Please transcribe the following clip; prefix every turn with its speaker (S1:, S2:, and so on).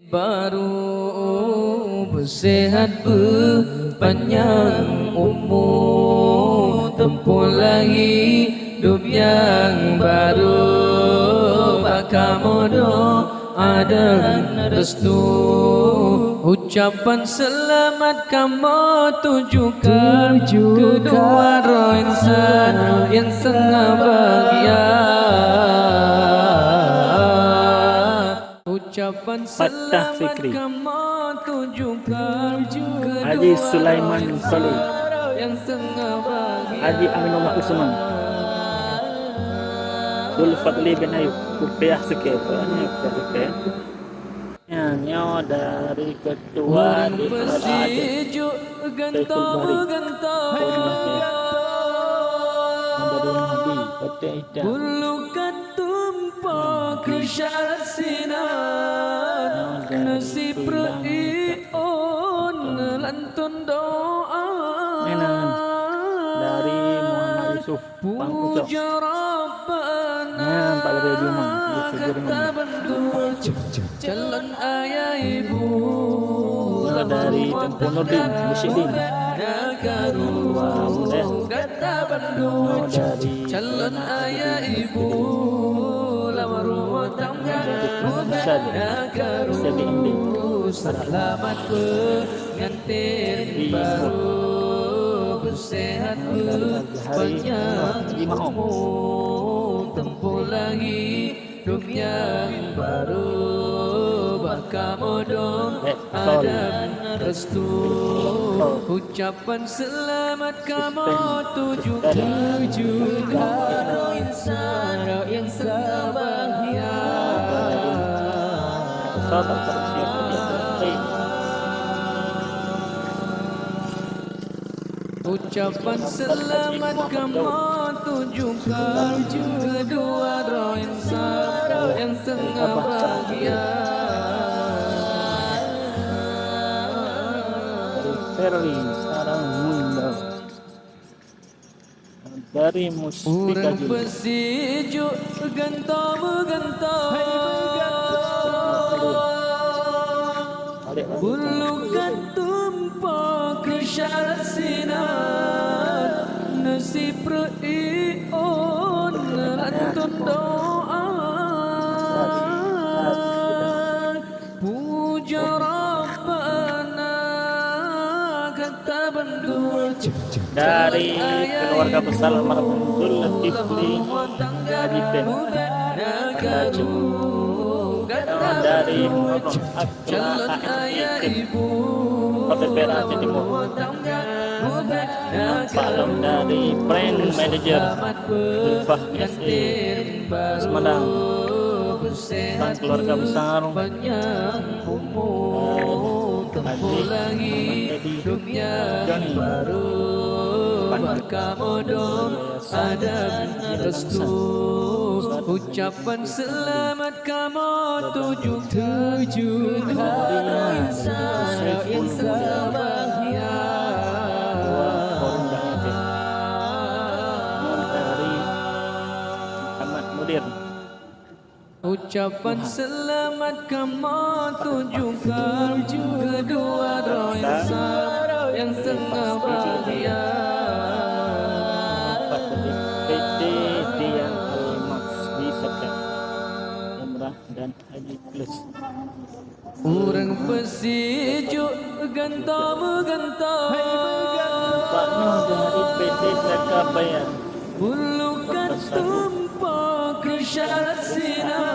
S1: baru bersehat berpanjang umur, tempuh lagi hidup yang baru. Bakal modal ada restu, ucapan selamat kamu tujukan kedua roh insan yang sangat bahagia. Ucapan selamat kamu tujukan
S2: Haji Sulaiman Saleh,
S1: yang sangat bahagia.
S2: Haji Aminullah Usman, Dul Fadli bin Ayub, Rupiah Sekep, nyawa dari ketua di
S1: Bersijuk gantau-gantau, bulu ketumpah kesyarat sinar, nasi peri'un lantun doa
S2: dari Muhammad Yusuf Pangkucok.
S1: puja Rabbana
S2: Pak Lebih Jumang
S1: kata bentuk jalan ayah ibu
S2: dari Tempuh Nurdin Musyidin
S1: kata bentuk jalan ayah ibu lama rumah tangga nagaru selamat pengantin baru bersehat berpanjang umur, tempuh lagi hidup yang baru. Bakal modal ada restu, ucapan selamat kamu tujukan roh insan yang sangat bahagia. Ucapan selamat kamu tujukan kedua roh insan yang sangat bahagia.
S2: Ferli Sarang Munda dari Muspika
S1: Urang bersijuk gantau-gantau, bulu ketumpah kesyarat sinar, nasi peri'un lantun doa, puja Rabbana kata bentuk
S2: dari keluarga besar Marhumul Latifli Habiben dari Abdullah Ibu Kota Perak Timur, Pak dari Brand Manager Fahmi SE Semedang, dan keluarga besar
S1: tempuh lagi hidup yang baru. Bakal modal ada restu, ucapan selamat kamu tujukan insan yang sangat bahagia.
S2: dari Ahmad Mudir,
S1: Ucapan selamat kamu tujukan kedua roh insan yang sangat bahagia.
S2: PT Dian Almas di Septem Umrah dan Haji Plus.
S1: Urang bersijuk gantau-gantau,
S2: Pak Nuh dari PT Traka Bayan,
S1: bulu ketumpah kesyarat sinar,